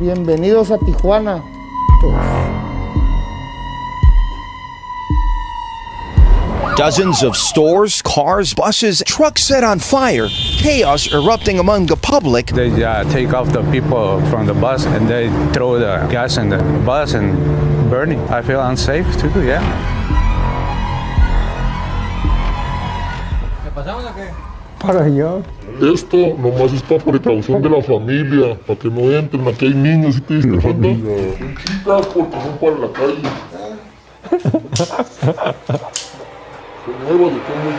Bienvenidos a Tijuana. Dozens of stores, cars, buses, trucks set on fire. Chaos erupting among the public. They take off the people from the bus and they throw the gas in the bus and burning. I feel unsafe too, yeah. Para allá. Esto nomás es para precaución de la familia, para que no entren. Aquí hay niños, ¿sí te diste cuenta? Son chicas porque no para la calle. Se mueva de todo.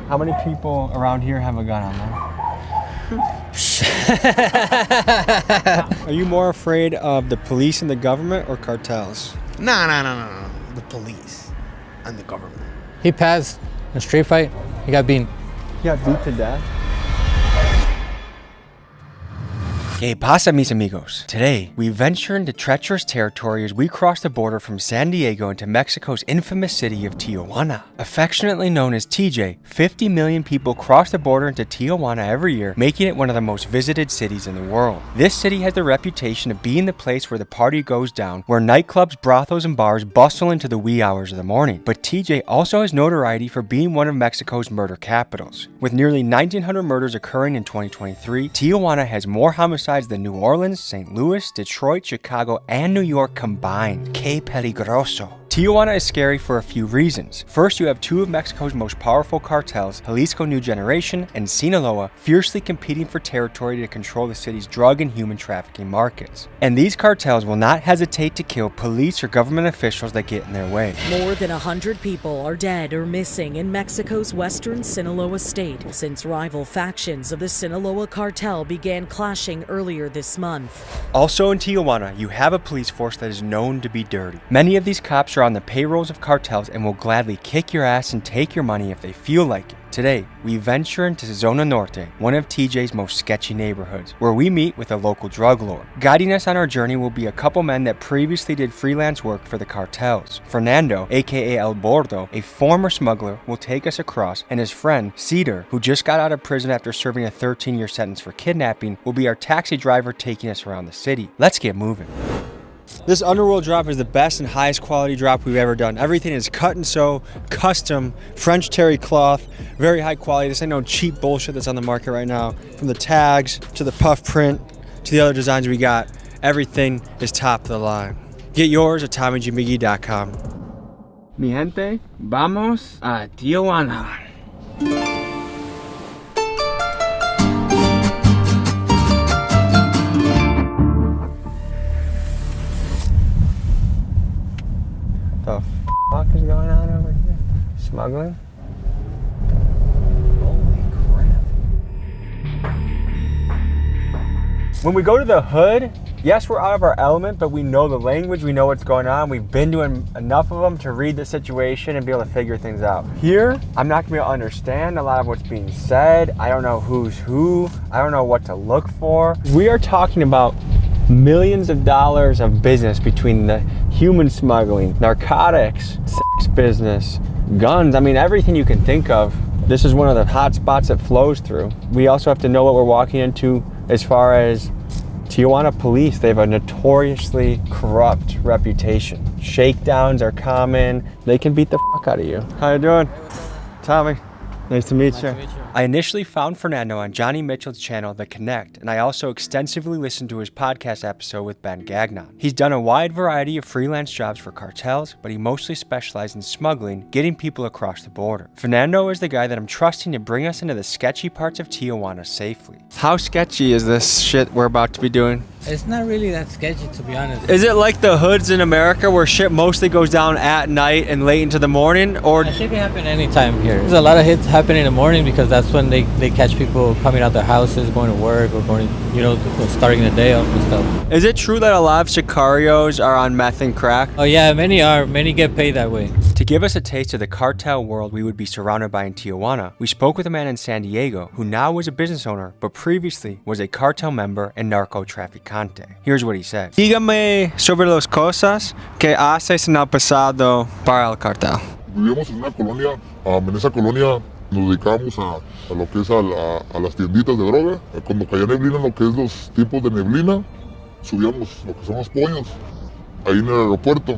How many people around here have a gun on them? Are you more afraid of the police and the government or cartels? No. The police and the government. He passed a street fight. He got beaten. He got beat to death. ¿Qué pasa, mis amigos? Today, we venture into treacherous territory as we cross the border from San Diego into Mexico's infamous city of Tijuana. Affectionately known as TJ, 50 million people cross the border into Tijuana every year, making it one of the most visited cities in the world. This city has the reputation of being the place where the party goes down, where nightclubs, brothels, and bars bustle into the wee hours of the morning. But TJ also has notoriety for being one of Mexico's murder capitals. With nearly 1,900 murders occurring in 2023, Tijuana has more homicides than New Orleans, St. Louis, Detroit, Chicago, and New York combined. Que peligroso. Tijuana is scary for a few reasons. First, you have two of Mexico's most powerful cartels, Jalisco New Generation and Sinaloa, fiercely competing for territory to control the city's drug and human trafficking markets. And these cartels will not hesitate to kill police or government officials that get in their way. More than 100 people are dead or missing in Mexico's western Sinaloa state since rival factions of the Sinaloa cartel began clashing earlier this month. Also in Tijuana, you have a police force that is known to be dirty. Many of these cops are on the payrolls of cartels and will gladly kick your ass and take your money if they feel like it. Today, we venture into Zona Norte, one of TJ's most sketchy neighborhoods, where we meet with a local drug lord. Guiding us on our journey will be a couple men that previously did freelance work for the cartels. Fernando, aka El Bordo, a former smuggler, will take us across, and his friend, Cedar, who just got out of prison after serving a 13-year sentence for kidnapping, will be our taxi driver taking us around the city. Let's get moving. This underworld drop is the best and highest quality drop we've ever done. Everything is cut and sew, custom, French terry cloth, very high quality. This ain't no cheap bullshit that's on the market right now. From the tags to the puff print to the other designs we got, everything is top of the line. Get yours at TommyGMiggy.com. Mi gente, vamos a Tijuana. The fuck is going on over here? Smuggling? Holy crap. When we go to the hood, yes, we're out of our element, but we know the language, we know what's going on. We've been doing enough of them to read the situation and be able to figure things out. Here, I'm not gonna be able to understand a lot of what's being said. I don't know who's who. I don't know what to look for. We are talking about millions of dollars of business between the human smuggling, narcotics, sex business, guns. I mean, everything you can think of. This is one of the hot spots that flows through. We also have to know what we're walking into as far as Tijuana police. They have a notoriously corrupt reputation. Shakedowns are common. They can beat the fuck out of you. How you doing? Tommy. Nice to meet you. I initially found Fernando on Johnny Mitchell's channel, The Connect, and I also extensively listened to his podcast episode with Ben Gagnon. He's done a wide variety of freelance jobs for cartels, but he mostly specialized in smuggling, getting people across the border. Fernando is the guy that I'm trusting to bring us into the sketchy parts of Tijuana safely. How sketchy is this shit we're about to be doing? It's not really that sketchy, to be honest. Is it like the hoods in America where shit mostly goes down at night and late into the morning? Or It shit can happen anytime here. There's a lot of hits happening in the morning because that's when they catch people coming out their houses, going to work, or going, starting the day off and stuff. is it true that a lot of sicarios are on meth and crack? Oh yeah, many are. Many get paid that way. To give us a taste of the cartel world we would be surrounded by in Tijuana, we spoke with a man in San Diego who now is a business owner, but previously was a cartel member and narcotraficante. Here's what he said. Dígame sobre las cosas que haces en el pasado para el cartel. Vivíamos en una colonia, en esa colonia nos dedicamos a lo que es a las tienditas de droga. Cuando caía neblina, lo que es los tiempos de neblina, subíamos lo que son los pollos, ahí en el aeropuerto.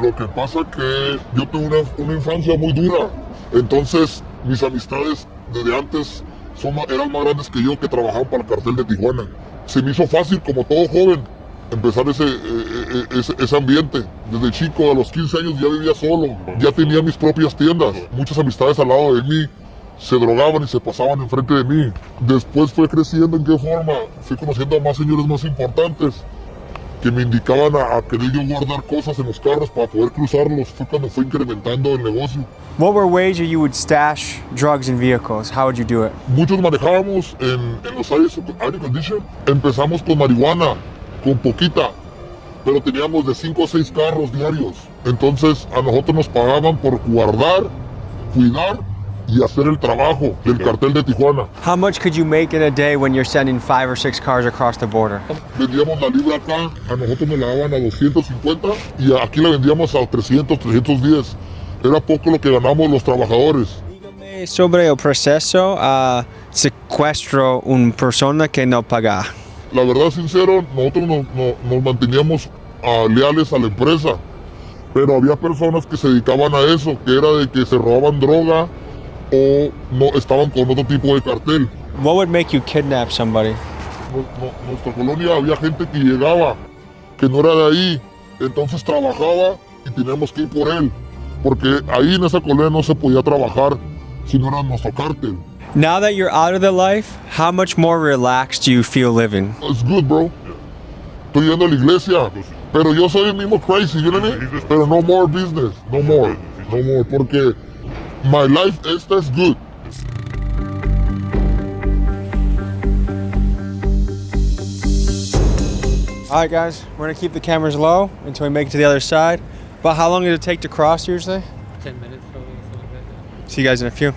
Lo que pasa que yo tuve una infancia muy dura, entonces mis amistades desde antes eran más grandes que yo, que trabajaban para el cartel de Tijuana. Se me hizo fácil, como todo joven, empezar ese ambiente. Desde chico, a los 15 años ya vivía solo, ya tenía mis propias tiendas. Muchas amistades al lado de mí se drogaban y se pasaban enfrente de mí. Después fue creciendo. ¿En qué forma? Fui conociendo a más señores más importantes que me indicaban a querer yo guardar cosas en los carros para poder cruzarlos. Fue cuando fue incrementando el negocio. What were ways that you would stash drugs in vehicles? How would you do it? Muchos manejábamos en los aire condition. Empezamos con marihuana, con poquita, pero teníamos de 5 o 6 carros diarios. Entonces a nosotros nos pagaban por guardar, cuidar y hacer el trabajo del cartel de Tijuana. How much could you make in a day when you're sending 5 or 6 cars across the border? Vendíamos la libra acá, a nosotros nos la daban a 250 y aquí la vendíamos a 300, 310. Era poco lo que ganamos los trabajadores. Dígame sobre el proceso a secuestro una persona que no paga. La verdad, sincero, nosotros nos manteníamos leales a la empresa, pero había personas que se dedicaban a eso, que era de que se robaban droga o no estaban con otro tipo de cartel. What would make you kidnap somebody? En nuestra colonia había gente que llegaba, que no era de ahí, entonces trabajaba y teníamos que ir por él, porque ahí en esa colonia no se podía trabajar si no era nuestro cartel. Now that you're out of the life, how much more relaxed do you feel living? It's good, bro. Estoy yendo a la iglesia, pero yo soy el mismo crazy, you know what I mean? Pero no more business, no more, porque my life is good. All right, guys, we're gonna keep the cameras low until we make it to the other side. But how long does it take to cross usually? 10 minutes, probably, something like that. See you guys in a few.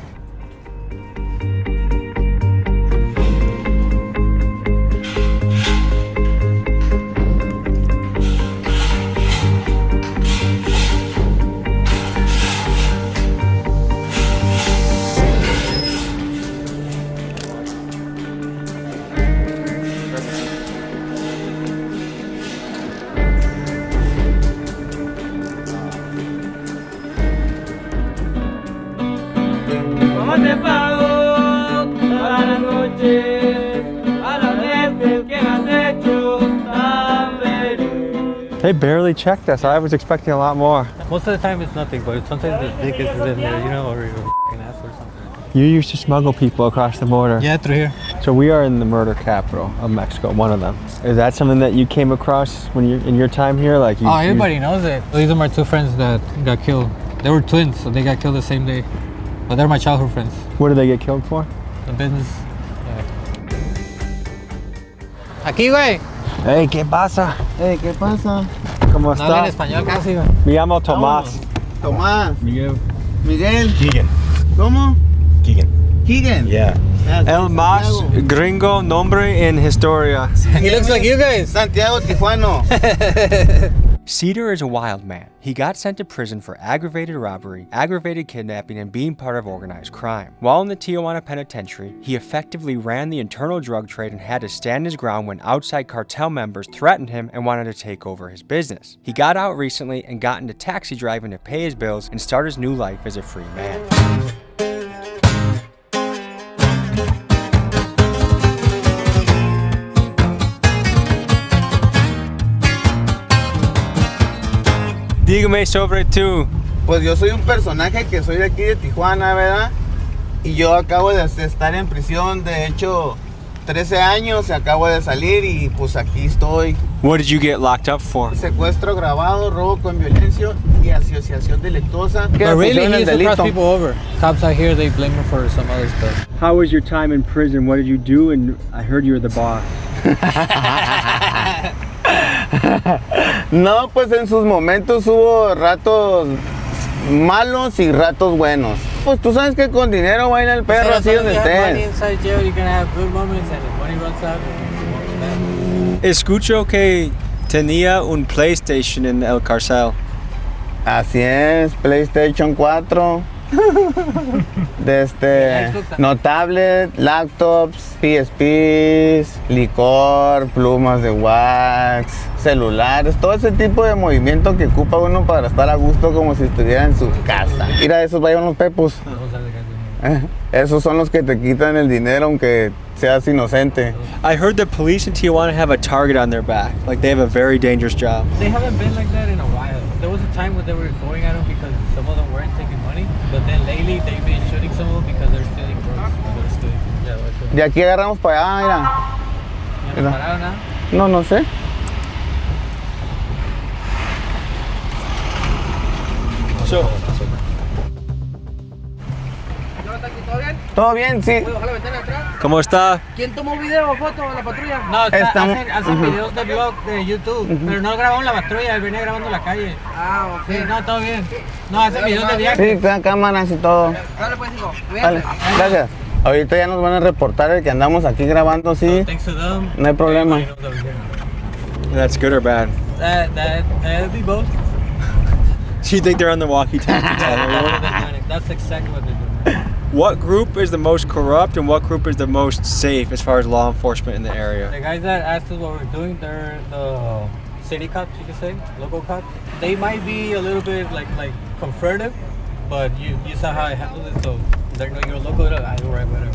They barely checked us. I was expecting a lot more. Most of the time it's nothing, but sometimes the dick is in there, you know, or you're an ass or something. You used to smuggle people across the border. Yeah, through here. So we are in the murder capital of Mexico, one of them. Is that something that you came across when you're in your time here? Like everybody knows it. These are my 2 friends that got killed. They were twins, so they got killed the same day. But they're my childhood friends. What did they get killed for? The business. Aquí, güey. Hey, ¿qué pasa? Hey, ¿qué pasa? ¿Cómo No hablan está? español casi, güey. Me llamo Tomás. Tomás. Miguel. Miguel. Keegan. ¿Cómo? Keegan. Keegan. Yeah. El más gringo nombre en historia. He looks like you guys. Santiago Tijuano. Cedar is a wild man. He got sent to prison for aggravated robbery, aggravated kidnapping, and being part of organized crime. While in the Tijuana penitentiary, he effectively ran the internal drug trade and had to stand his ground when outside cartel members threatened him and wanted to take over his business. He got out recently and got into taxi driving to pay his bills and start his new life as a free man. Dígame sobre tú. Pues yo soy un personaje que soy de aquí de Tijuana, ¿verdad? Y yo acabo de estar en prisión, de hecho, 13 años, acabo de salir y pues aquí estoy. What did you get locked up for? Secuestro agravado, robo con violencia y asociación delictuosa. But really, he used to cross people over. Cops out here, they blame him for some other stuff. How was your time in prison? What did you do? And I heard you were the boss. No, pues en sus momentos hubo ratos malos y ratos buenos. Pues tú sabes que con dinero baila el perro, así donde estés. Escucho que tenía un PlayStation en el cárcel. Así es, PlayStation 4. No tablet, laptops, PSPs, licor, plumas de wax, celulares, todo ese tipo de movimiento que ocupa uno para estar a gusto como si estuviera en su casa. Mira, esos vayan los pepos. Esos son los que te quitan el dinero aunque seas inocente. I heard the police in Tijuana have a target on their back. Like they have a very dangerous job. They haven't been like that in a while. There was a time when they were going at them because some of them weren't taking money, but then lately they've been shooting some of them because they're stealing drugs. They're stealing, yeah, De aquí agarramos para allá, mira. ¿Ya nos pararon nada? No sé. So, ¿Todo bien? Sí. ¿cómo está? ¿Quién tomó video o foto de la patrulla? No, hacen videos de blog de YouTube, pero no grabamos la patrulla, él venía grabando la calle. Ah, ok. Sí, no, todo bien. No, hacen videos de viaje. Sí, con cámaras y todo. Dale pues, hijo. Vale, gracias. Ahorita ya nos van a reportar el que andamos aquí grabando, sí. Thanks to them. No hay problema. That's good or bad? That'd be both. So you think they're on the walkie-talkie? That's exactly what they're doing. What group is the most corrupt and what group is the most safe as far as law enforcement in the area? The guys that asked us what we're doing, they're the city cops, you could say, local cops. They might be a little bit like confrontive, but you saw how I handled it, so they're no, you're local, alright, whatever.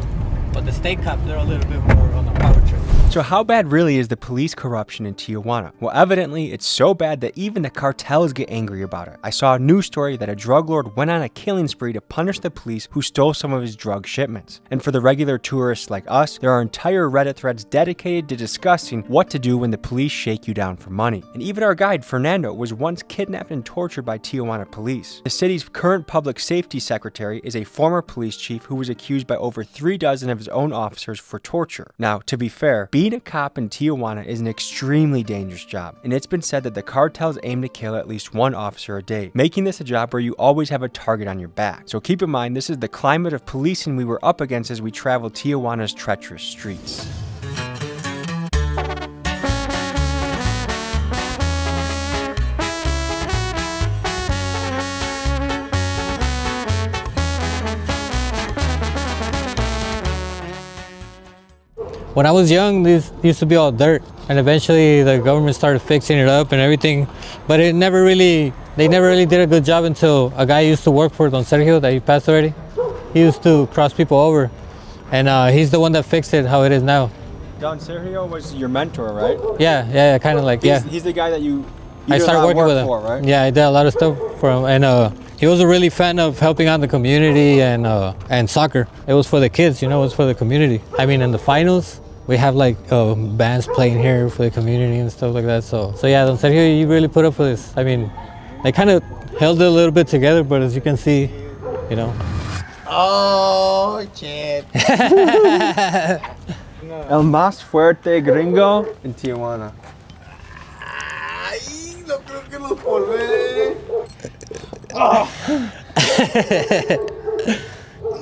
But the state cops, they're a little bit more on the power trip. So how bad really is the police corruption in Tijuana? Well, evidently it's so bad that even the cartels get angry about it. I saw a news story that a drug lord went on a killing spree to punish the police who stole some of his drug shipments. And for the regular tourists like us, there are entire Reddit threads dedicated to discussing what to do when the police shake you down for money. And even our guide, Fernando, was once kidnapped and tortured by Tijuana police. The city's current public safety secretary is a former police chief who was accused by over 36 of his own officers for torture. Now, to be fair, being a cop in Tijuana is an extremely dangerous job, and it's been said that the cartels aim to kill at least one officer a day, making this a job where you always have a target on your back. So keep in mind, this is the climate of policing we were up against as we travel Tijuana's treacherous streets. When I was young, this used to be all dirt, and eventually the government started fixing it up and everything, but they never really did a good job until a guy used to work for Don Sergio that he passed already. He used to cross people over, and he's the one that fixed it how it is now. Don Sergio was your mentor, right? Yeah, kind of like, He's the guy that you I started working with him. for, right? Yeah, I did a lot of stuff for him, and he was a really fan of helping out the community and soccer. It was for the kids, you know, it was for the community. I mean, in the finals, we have like bands playing here for the community and stuff like that. So yeah, Don Sergio, you really put up for this. I mean, they kind of held it a little bit together, but as you can see, you know. Oh, shit. El más fuerte gringo en Tijuana. Ay, no creo que los volvé. Oh.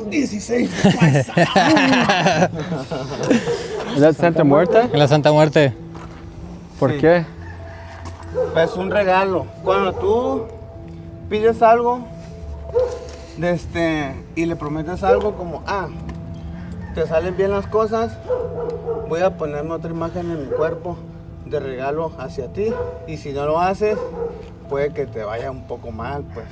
16 de paisa. ¿Es that Santa Muerte? En la Santa Muerte. ¿Por qué? Es un regalo. Cuando tú pides algo y le prometes algo como, te salen bien las cosas, voy a ponerme otra imagen en mi cuerpo de regalo hacia ti. Y si no lo haces, puede que te vaya un poco mal, pues.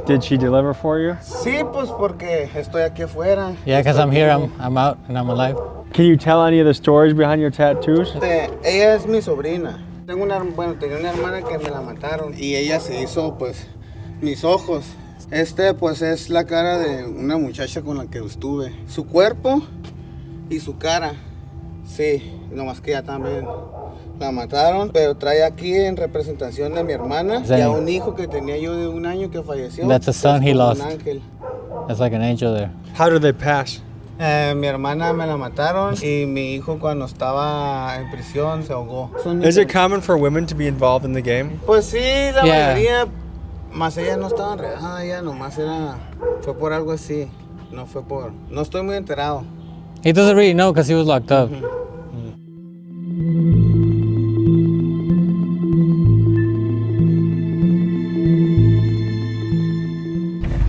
Did she deliver for you? Sí, pues porque estoy aquí afuera. Yeah, because I'm here, I'm out, and I'm alive. Can you tell any of the stories behind your tattoos? Ella es mi sobrina. Tenía una hermana que me la mataron y ella se hizo, pues, mis ojos. Pues, es la cara de una muchacha con la que estuve. Su cuerpo y su cara, sí, nomás que ella también la mataron, pero trae aquí en representación de mi hermana y a un hijo que tenía yo de 1 año que falleció. That's a son he lost. Un ángel. That's like an angel there. How did they pass? Mi hermana me la mataron y mi hijo cuando estaba en prisión se ahogó. Is it common for women to be involved in the game? Pues sí, la mayoría, más ella no estaba enredada, ella nomás fue por algo así, no estoy muy enterado. He doesn't really know because he was locked up.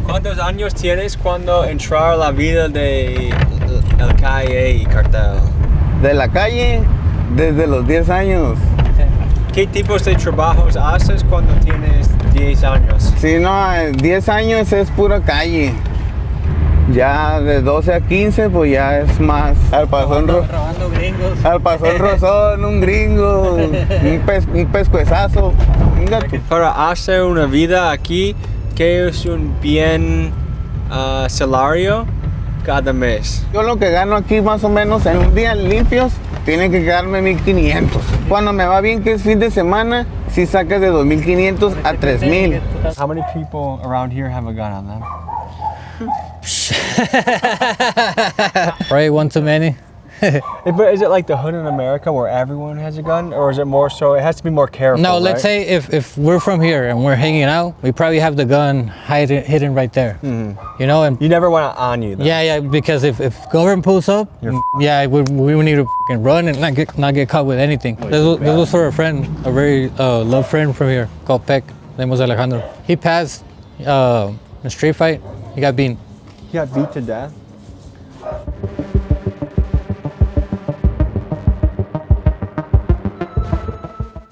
¿Cuántos años años tienes cuando entrar a la vida de el calle y cartel? De la calle, desde los 10 años. ¿Qué tipos de trabajos haces cuando tienes 10 años? Sí, no, 10 años es pura calle. Ya de 12 a 15, pues ya es más. Robando gringos. Al pasón rozón, un gringo, un pescuezazo. Para hacer una vida aquí, ¿qué es un bien salario cada mes? Yo lo que gano aquí más o menos en un día limpios, tiene que quedarme 1,500. Cuando me va bien, que es fin de semana, si sacas de 2,500 a 3,000. How many people around here have a gun on them? Right, one too many. But is it like the hood in America where everyone has a gun, or is it more so? It has to be more careful. No, let's right? say if we're from here and we're hanging out, we probably have the gun hidden right there. You know, and you never want it on you, though. yeah, because if government pulls up, yeah, we need to fucking run and not get caught with anything. This was for a friend, a very loved friend from here called Peck. His name was Alejandro. He passed a street fight. He got beaten. He got beat to death.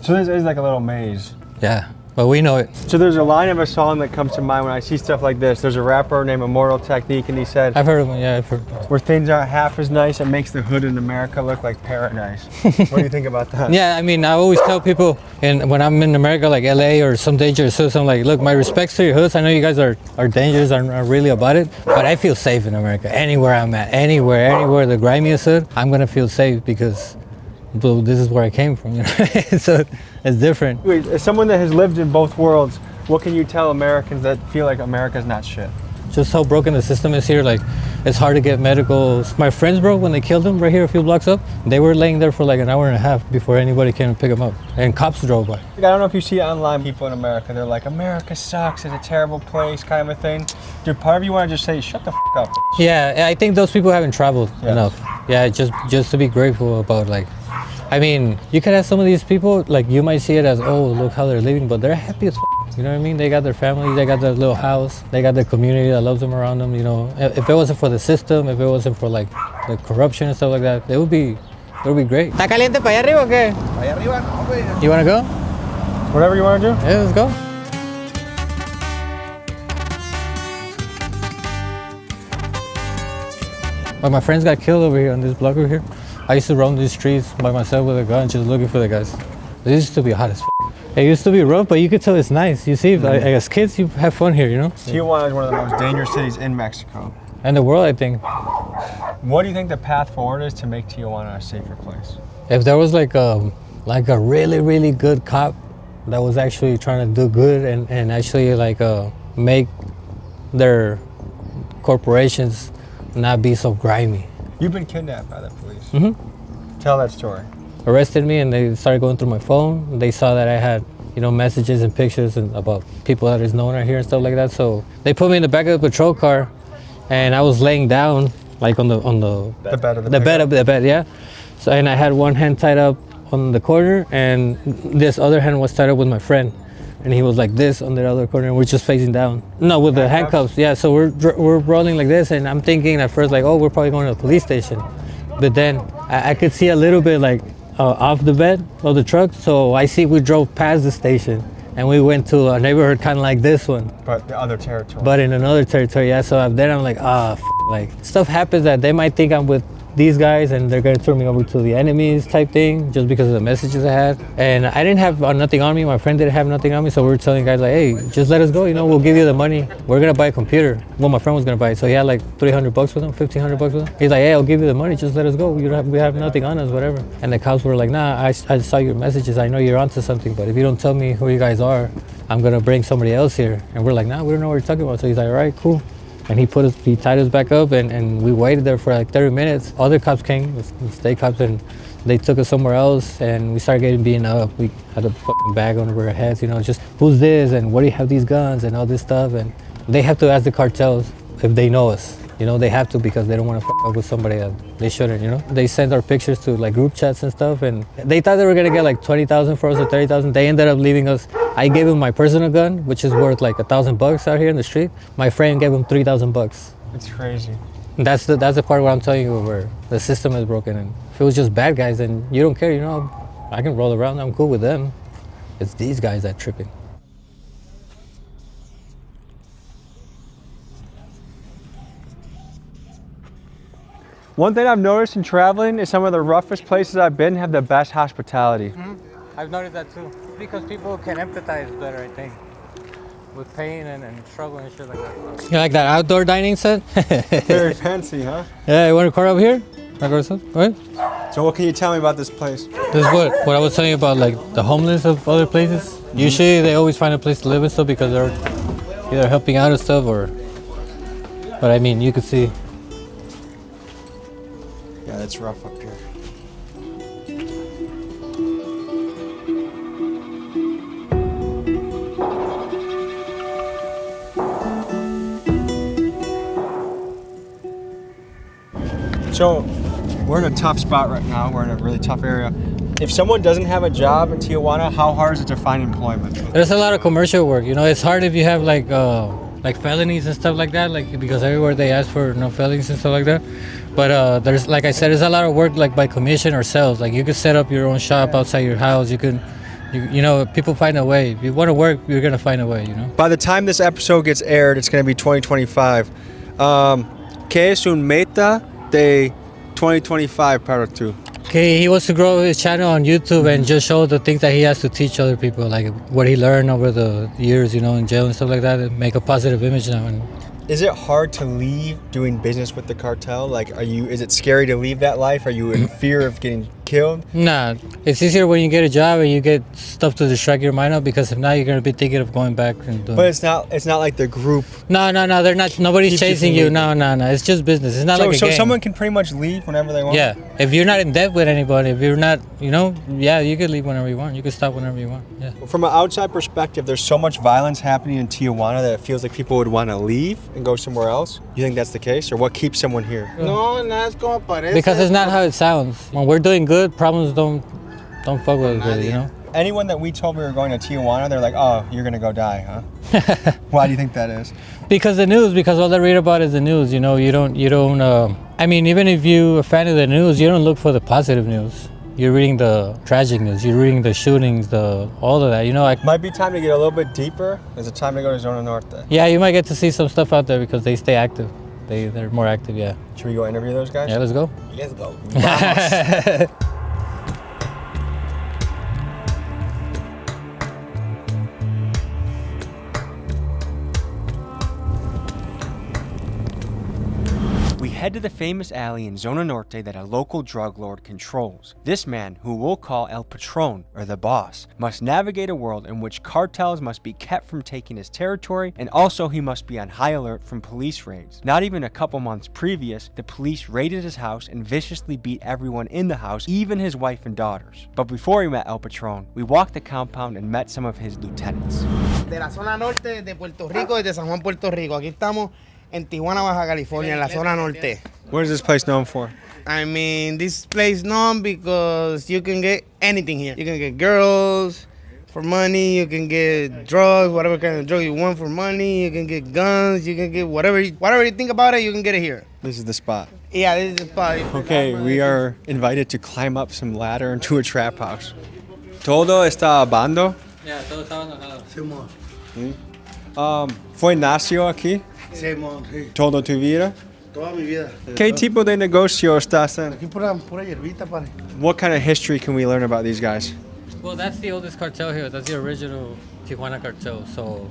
So this is like a little maze. Yeah, but we know it. So there's a line of a song that comes to mind when I see stuff like this. There's a rapper named Immortal Technique, and he said, I've heard of him, yeah, I've heard. where things aren't half as nice, it makes the hood in America look like paradise. What do you think about that? Yeah, I mean, I always tell people, and when I'm in America, like LA or some dangerous hoods, I'm like, look, my respects to your hoods. I know you guys are dangerous, are really about it, but I feel safe in America. Anywhere I'm at, anywhere the grimiest hood, I'm gonna feel safe because well, this is where I came from, you know. So it's different. Wait, as someone that has lived in both worlds, what can you tell Americans that feel like America's not shit? Just how broken the system is here. Like, it's hard to get medical. My friends, bro, when they killed him right here a few blocks up, they were laying there for like an hour and a half before anybody came to pick them up. And cops drove by. I don't know if you see online people in America, they're like, America sucks, it's a terrible place, kind of a thing. Dude, part of you want to just say, shut the f up. Yeah, I think those people haven't traveled enough. Yeah, just to be grateful about, like, I mean, you could ask some of these people, like, you might see it as, oh, look how they're living, but they're happy as f. You know what I mean? They got their family, they got their little house, they got their community that loves them around them, you know. If it wasn't for the system, if it wasn't for, like, the corruption and stuff like that, it would be great. ¿Está caliente para allá arriba o qué? Allá arriba, no, güey. You wanna go? Whatever you want to do? Yeah, let's go. But my friends got killed over here on this block over here. I used to roam these streets by myself with a gun, just looking for the guys. It used to be hot as f. It used to be rough, but you could tell it's nice. You see, like, as kids, you have fun here, you know? Tijuana is one of the most dangerous cities in Mexico. And the world, I think. What do you think the path forward is to make Tijuana a safer place? If there was like a really, really good cop that was actually trying to do good and actually like make their corporations not be so grimy. You've been kidnapped by the police. Mm-hmm. Tell that story. Arrested me and they started going through my phone. They saw that I had, you know, messages and pictures and about people that is known right here and stuff like that. So they put me in the back of the patrol car, and I was laying down like on the bed of the bed, yeah. So and I had one hand tied up on the corner, and this other hand was tied up with my friend, and he was like this on the other corner, and we're just facing down. No, with the handcuffs, yeah. So we're rolling like this, and I'm thinking at first like, oh, we're probably going to the police station, but then I could see a little bit like off the bed of the truck, so I see we drove past the station, and we went to a neighborhood kind of like this one. But the other territory. But in another territory, yeah. So then I'm like, like stuff happens that they might think I'm with these guys and they're gonna turn me over to the enemies type thing just because of the messages I had. And I didn't have nothing on me, my friend didn't have nothing on me, so we were telling guys like, hey, just let us go, you know, we'll give you the money. We're gonna buy a computer. Well, my friend was gonna buy it, so he had like $300 with him, $1,500 with him. He's like, hey, I'll give you the money, just let us go. We have nothing on us, whatever. And the cops were like, nah, I saw your messages, I know you're onto something, but if you don't tell me who you guys are, I'm gonna bring somebody else here. And we're like, nah, we don't know what you're talking about. So he's like, all right, cool. And he tied us back up, and we waited there for like 30 minutes. Other cops came, the state cops, and they took us somewhere else, and we started getting beaten up. We had a fucking bag over our heads, you know, just who's this, and where do you have these guns, and all this stuff. And they have to ask the cartels if they know us. You know, they have to, because they don't want to fuck up with somebody that they shouldn't, you know. They sent our pictures to like group chats and stuff, and they thought they were gonna get like 20,000 for us or 30,000. They ended up leaving us I gave him my personal gun, which is worth like $1,000 out here in the street. My friend gave him $3,000. It's crazy. That's the part where I'm telling you where the system is broken. And if it was just bad guys, then you don't care. You know, I can roll around. I'm cool with them. It's these guys that tripping. One thing I've noticed in traveling is some of the roughest places I've been have the best hospitality. I've noticed that too. Because people can empathize better, I think, with pain and struggle and shit like that. You like that outdoor dining set? Very fancy, huh? Yeah, you want to car up here? What? So what can you tell me about this place? This is what I was telling you about, like the homeless of other places. Usually they always find a place to live and stuff because they're either helping out and stuff or, but I mean, you could see. Yeah, it's rough up here. So, we're in a tough spot right now. We're in a really tough area. If someone doesn't have a job in Tijuana, how hard is it to find employment? There's a lot of commercial work. You know, it's hard if you have like felonies and stuff like that. Like because everywhere they ask for no felonies and stuff like that. But there's, like I said, there's a lot of work like by commission or sales. Like you could set up your own shop outside your house. You know, people find a way. If you want to work, you're gonna find a way. You know. By the time this episode gets aired, it's gonna be 2025. ¿Qué es un meta de 2025 para tú? Okay, he wants to grow his channel on YouTube and just show the things that he has to teach other people, like what he learned over the years, you know, in jail and stuff like that, and make a positive image now. And is it hard to leave doing business with the cartel? Like, is it scary to leave that life? Are you in fear of getting killed? Nah, it's easier when you get a job and you get stuff to distract your mind out, because if not, you're gonna be thinking of going back and doing. But it's not like the group. No, they're not. Nobody's chasing you. No. It's just business. It's not like a So game. someone can pretty much leave whenever they want. Yeah, if you're not in debt with anybody, if you're not, you know, yeah, you could leave whenever you want. You could stop whenever you want. Yeah. From an outside perspective, there's so much violence happening in Tijuana that it feels like people would want to leave and go somewhere else. You think that's the case, or what keeps someone here? No, nada es como parece. Because it's not how it sounds. When we're doing good, problems don't fuck with us, really, you know? Anyone that we told we were going to Tijuana, they're like, oh, you're going to go die, huh? Why do you think that is? Because all they read about is the news, you know? You don't, I mean, even if you're a fan of the news, you don't look for the positive news. You're reading the tragic news, you're reading the shootings, all of that, you know? Might be time to get a little bit deeper. Is it time to go to Zona Norte? Yeah, you might get to see some stuff out there because they stay active. They're more active, yeah. Should we go interview those guys? Yeah, let's go. Let's go. Vamos. We head to the famous alley in Zona Norte that a local drug lord controls. This man, who we'll call El Patron, or the boss, must navigate a world in which cartels must be kept from taking his territory, and also he must be on high alert from police raids. Not even a couple months previous, the police raided his house and viciously beat everyone in the house, even his wife and daughters. But before we met El Patron, we walked the compound and met some of his lieutenants. De la zona norte de Puerto Rico, desde San Juan, Puerto Rico. Aquí estamos en Tijuana, Baja California, en la zona norte. What is this place known for? I mean, this place known because you can get anything here. You can get girls for money, you can get drugs, whatever kind of drug you want for money, you can get guns, you can get whatever you think about it, you can get it here. This is the spot. Yeah, this is the spot. Okay, we are invited to climb up some ladder into a trap house. Todo está abandonado? Yeah, todo está abandonado. ¿Fue nació aquí? Sí, sí. ¿Toda tu vida? Toda mi vida. ¿Qué tipo de negocio estás en? Aquí pura hierbita, padre. What kind of history can we learn about these guys? Well, that's the oldest cartel here. That's the original Tijuana cartel. So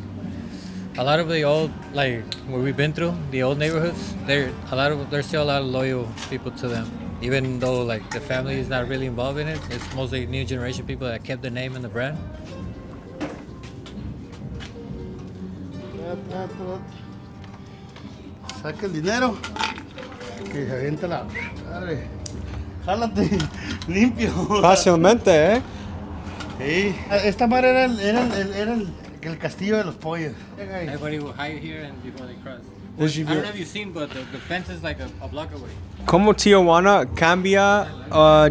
a lot of the old, like where we've been through, the old neighborhoods, there's still a lot of loyal people to them. Even though like the family is not really involved in it, it's mostly new generation people that kept the name and the brand. Saca el dinero, que se avienta la... Dale, jálate, limpio. Fácilmente, ¿eh? Sí. Esta madre era el castillo de los pollos. Everybody will hide here and before they cross. I don't know if you've seen, but the fence is like a block away. ¿Cómo Tijuana cambia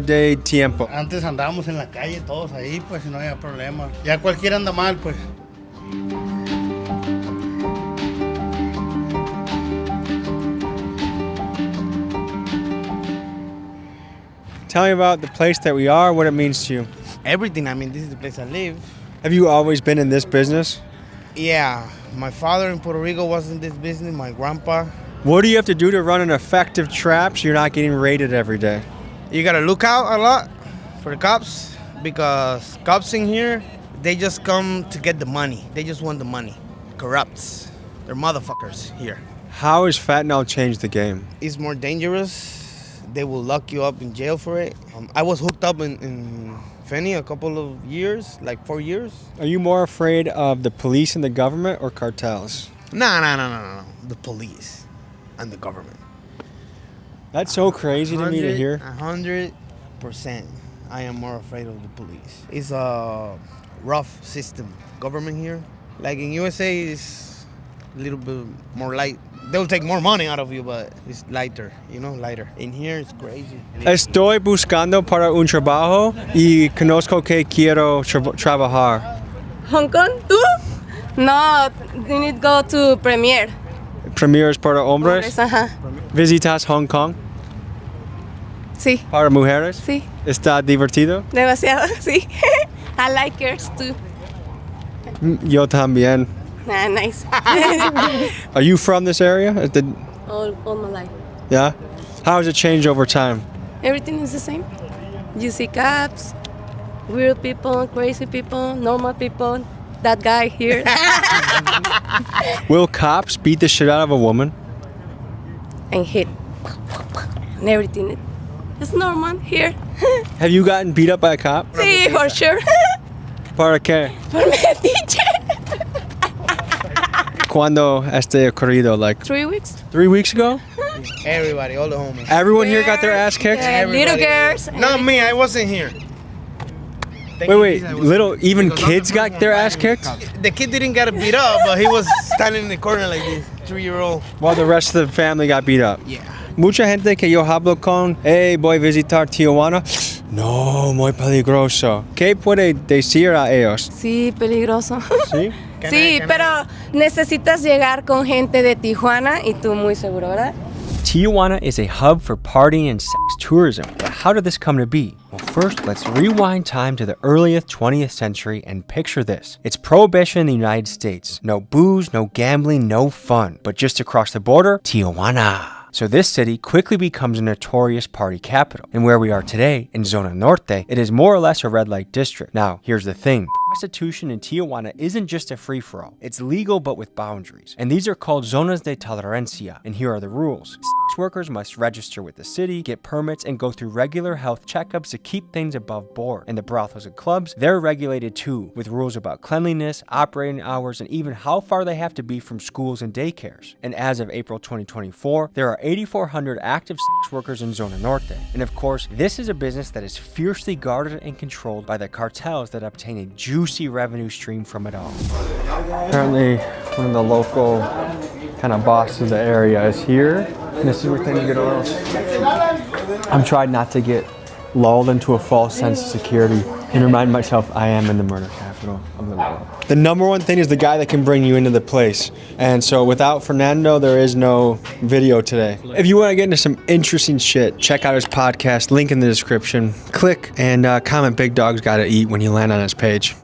de tiempo? Antes andábamos en la calle todos ahí, pues, y no había problema. Ya cualquiera anda mal, pues. Tell me about the place that we are, what it means to you. Everything, I mean, this is the place I live. Have you always been in this business? Yeah, my father in Puerto Rico was in this business, my grandpa. What do you have to do to run an effective trap so you're not getting raided every day? You gotta look out a lot for the cops, because cops in here, they just come to get the money. They just want the money. Corrupts. They're motherfuckers here. How has fentanyl changed the game? It's more dangerous. They will lock you up in jail for it. I was hooked up in Feni a couple of years, like 4 years. Are you more afraid of the police and the government or cartels? No. The police and the government. That's so crazy to me to hear. 100%. I am more afraid of the police. It's a rough system. Government here, like in USA, is a little bit more light. They'll take more money out of you, but it's lighter, lighter. In here, it's crazy. Estoy buscando para un trabajo y conozco que quiero trabajar. Hong Kong, ¿tú? No, you need to go to Premier. Premier es para hombres. Ajá. ¿Visitas Hong Kong? Sí. ¿Para mujeres? Sí. ¿Está divertido? Demasiado, sí. I like girls too. Yo también. Nah, nice. Are you from this area? All my life. Yeah? How has it changed over time? Everything is the same. You see cops, weird people, crazy people, normal people, that guy here. Will cops beat the shit out of a woman? And hit. And everything. It's normal here. Have you gotten beat up by a cop? Sí, for sure. ¿Para qué? Por metiche. ¿Cuándo ocurrido? Like 3 weeks. 3 weeks ago? Everybody, all the homies. Everyone here got their ass kicked? Yeah, little girls. Not me, I wasn't here. Wait, even kids got their ass kicked? The kid didn't get beat up, but he was standing in the corner like this, 3-year-old. While the rest of the family got beat up? Yeah. Mucha gente que yo hablo con, hey, voy a visitar Tijuana. No, muy peligroso. ¿Qué puede decir a ellos? Sí, peligroso. ¿Sí? Sí, pero necesitas llegar con gente de Tijuana y tú muy seguro, ¿verdad? Tijuana is a hub for partying and sex tourism. But how did this come to be? Well, first, let's rewind time to the earliest 20th century and picture this. It's prohibition in the United States. No booze, no gambling, no fun. But just across the border, Tijuana. So this city quickly becomes a notorious party capital. And where we are today, in Zona Norte, it is more or less a red light district. Now, here's the thing. Prostitution in Tijuana isn't just a free-for-all. It's legal but with boundaries. And these are called zonas de tolerancia. And here are the rules. Sex workers must register with the city, get permits, and go through regular health checkups to keep things above board. And the brothels and clubs, they're regulated too, with rules about cleanliness, operating hours, and even how far they have to be from schools and daycares. And as of April 2024, there are 8,400 active sex workers in Zona Norte. And of course, this is a business that is fiercely guarded and controlled by the cartels that obtain a juicy revenue stream from it all. Apparently, one of the local kind of bosses of the area is here. And this is where things get oil. I'm trying not to get lulled into a false sense of security and remind myself I am in the murder capital of the world. The number one thing is the guy that can bring you into the place. And so without Fernando, there is no video today. If you want to get into some interesting shit, check out his podcast, link in the description. Click and comment Big Dog's Gotta Eat when you land on his page.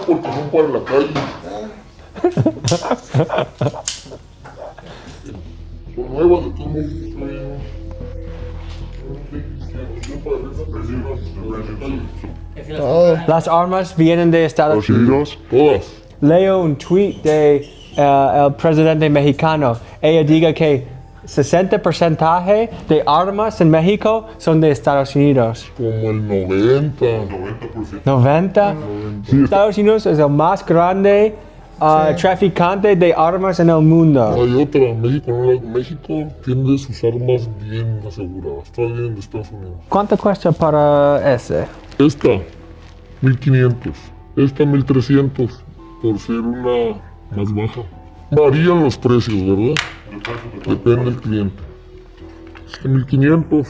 Porque son para la calle. Son nuevas, de todos Las armas vienen de Estados Unidos. Todas. Leo un tweet de el presidente mexicano. Ella diga que 60% de armas en México son de Estados Unidos. Como el 90%. 90. Sí. Estados Unidos es el más grande Traficante de armas en el mundo. Hay otra, México tiene sus armas bien aseguradas, está bien de Estados Unidos. ¿Cuánto cuesta para ese? Esta, 1500, esta 1300, por ser una más baja. Varían los precios, ¿verdad? Depende del cliente. Este 1500,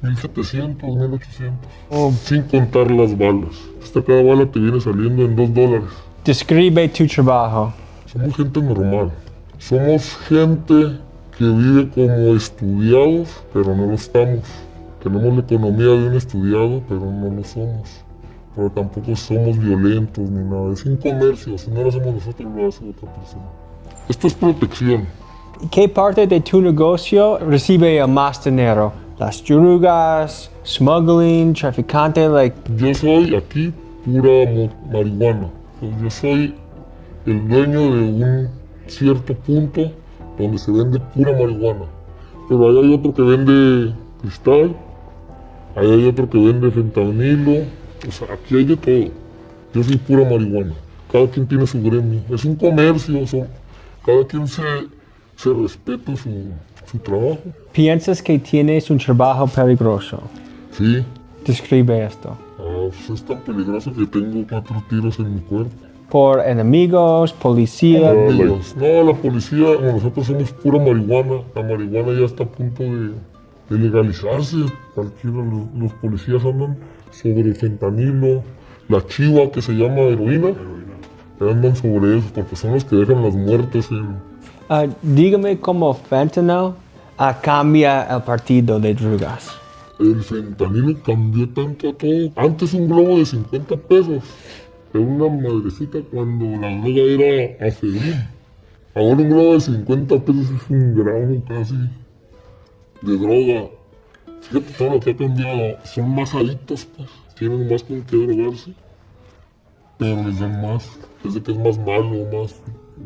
1700, 1800. Sin contar las balas. Cada bala te viene saliendo en $2. Describe tu trabajo. Somos gente normal. Somos gente que vive como estudiados, pero no lo estamos. Tenemos la economía de un estudiado, pero no lo somos. Pero tampoco somos violentos ni nada. Es un comercio. Si no lo hacemos nosotros, lo hace otra persona. Esto es protección. ¿Qué parte de tu negocio recibe más dinero? Las drogas, smuggling, traficante, Yo soy aquí pura marihuana. Yo soy el dueño de un cierto punto donde se vende pura marihuana. Pero ahí hay otro que vende cristal, ahí hay otro que vende fentanilo. O sea, aquí hay de todo. Yo soy pura marihuana. Cada quien tiene su gremio. Es un comercio. Cada quien se respeta su trabajo. ¿Piensas que tienes un trabajo peligroso? Sí. Describe esto. Pues es tan peligroso que tengo 4 tiros en mi cuerpo. ¿Por enemigos, policía? No, la policía, nosotros somos pura marihuana. La marihuana ya está a punto de legalizarse. Cualquiera, los policías andan sobre fentanilo, la chiva que se llama heroína, andan sobre eso porque son los que dejan las muertes dígame cómo fentanyl cambia el partido de drogas. El fentanilo cambió tanto a todo. Antes un globo de 50 pesos era una madrecita cuando la droga era afedrín. Ahora un globo de 50 pesos es un gramo casi de droga. Fíjate todo lo que ha cambiado. Son más adictos, pues. Tienen más con qué drogarse. Pero les dan más. Es de que es más malo, más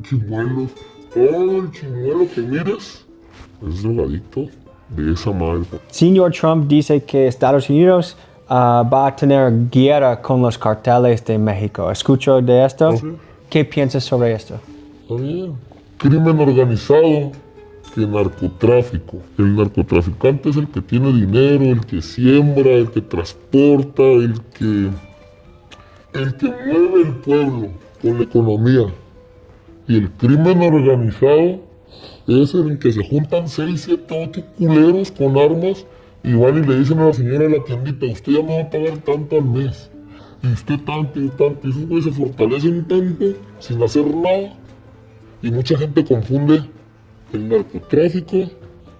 chimuelos. Todo el chimuelo que mires es drogadicto de esa madre. Señor Trump dice que Estados Unidos va a tener guerra con los carteles de México. ¿Escucho de esto? Sí. ¿Qué piensas sobre esto? Está bien. Crimen organizado que narcotráfico. El narcotraficante es el que tiene dinero, el que siembra, el que transporta, el que mueve el pueblo con la economía. Y el crimen organizado es el que se juntan 6, 7, 8 culeros con armas y van y le dicen a la señora de la tiendita, usted ya me va a pagar tanto al mes. Y usted tanto y tanto. Y esos güeyes se fortalecen tanto sin hacer nada. Y mucha gente confunde el narcotráfico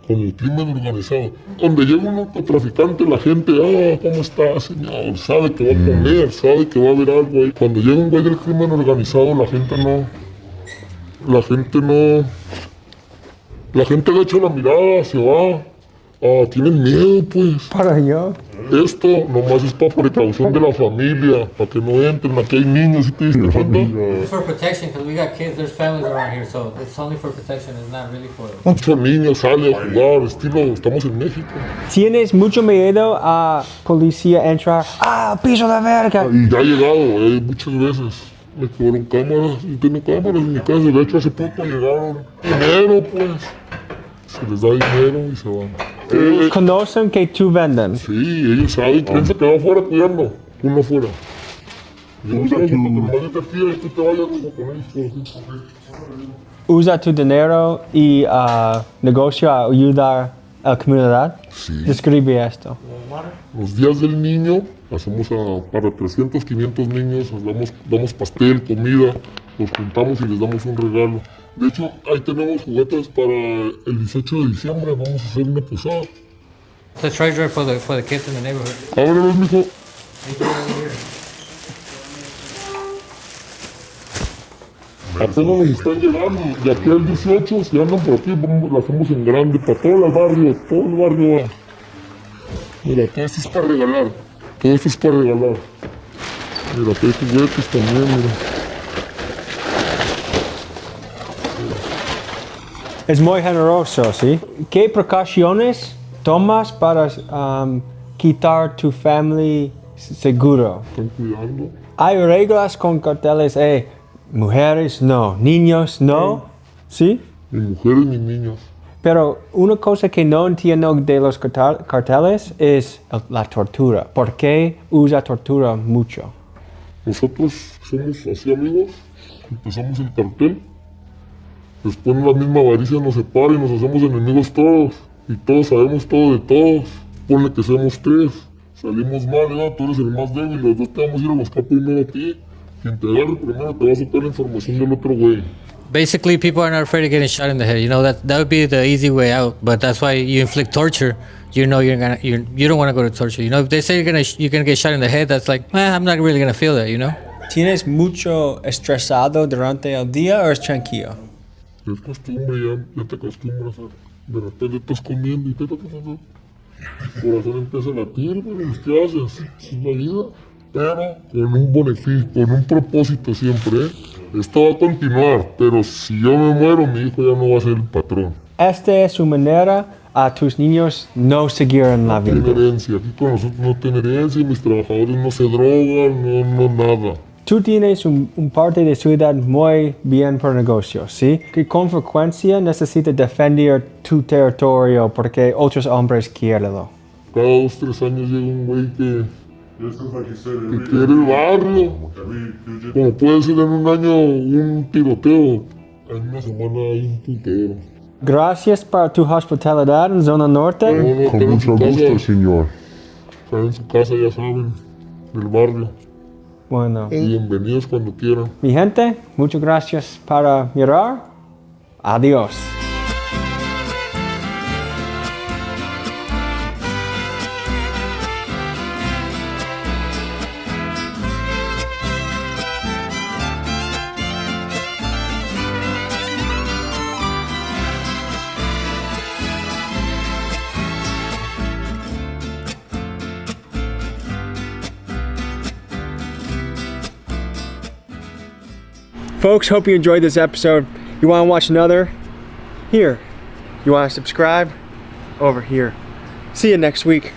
con el crimen organizado. Donde llega un narcotraficante, la gente, ¿cómo está, señor? Sabe que va a comer, sabe que va a haber algo ahí. Cuando llega un güey del crimen organizado, la gente agacha la mirada, se va. Tienen miedo, pues. Para yo. Esto nomás es para precaución de la familia, para que no entren. Aquí hay niños, ¿sí te diste cuenta? It's for protection because we got kids, there's families around here, so it's only for protection, it's not really for... Muchos niños salen a jugar, estamos en México. ¿Tienes mucho miedo a policía entrar? Piso de verga! Y ya ha llegado, muchas veces. Me cobraron cámaras, yo tengo cámaras en mi casa. De hecho, hace poco llegaron dinero, pues. Se les da dinero y se van. ¿Ellos conocen que tú venden? Sí, ellos saben. Piensa que va afuera cuidando, uno afuera. Yo uso que nomás te fías y tú te vayas con ellos. ¿Usa tu dinero y negocio a ayudar a la comunidad? Sí. Describe esto. Los días del niño, hacemos para 300, 500 niños, damos pastel, comida, los juntamos y les damos un regalo. De hecho, ahí tenemos juguetes para el 18 de diciembre, vamos a hacer una posada. The treasure for the kids in the neighborhood. Ábrelos, mijo. Apenas nos están llegando, de aquí al 18, si andan por aquí, lo hacemos en grande, para todo el barrio va. Mira, todo esto es para regalar, Mira, aquí hay juguetes también, mira. Es muy generoso, ¿sí? ¿Qué precauciones tomas para quitar tu familia seguro? Están cuidando. Hay reglas con carteles, Mujeres, no. Niños, no. ¿Sí? Ni mujeres ni niños. Pero una cosa que no entiendo de los carteles es la tortura. ¿Por qué usa tortura mucho? Nosotros somos así amigos, empezamos el cartel, después la misma avaricia nos separa y nos hacemos enemigos todos, y todos sabemos todo de todos. Ponle que seamos 3, salimos mal, ¿verdad? Tú eres el más débil, los dos te vamos a ir a buscar primero a ti. Quien te agarre primero te va a sacar la información del otro güey. Basically, people are not afraid of getting shot in the head. You know that would be the easy way out. But that's why you inflict torture. You know you don't want to go to torture. You know, if they say you're gonna get shot in the head, that's like, I'm not really gonna feel that. You know. ¿Tienes mucho estresado durante el día o es tranquilo? Es costumbre, ya te acostumbras. De repente estás comiendo y el corazón empieza a latir, pero ¿qué haces? Es la vida. Pero con un beneficio, con un propósito siempre, ¿eh? Esto va a continuar, pero si yo me muero, mi hijo ya no va a ser el patrón. Esta es su manera a tus niños no seguir en la vida. No tiene herencia, aquí con nosotros no tiene herencia, mis trabajadores no se drogan, no nada. Tú tienes un parte de ciudad muy bien por negocios, ¿sí? Que con frecuencia necesitas defender tu territorio porque otros hombres quieren. Cada 2-3 años llega un güey que quiere el barrio. Como puede ser en un año un tiroteo, en una semana hay un putero. Gracias por tu hospitalidad en zona norte. Con mucho gusto, señor. Están en su casa, ya saben, del barrio. Bueno. Bienvenidos cuando quieran. Mi gente, muchas gracias para mirar. Adiós. Folks, hope you enjoyed this episode. You want to watch another? Here. You want to subscribe? Over here. See you next week.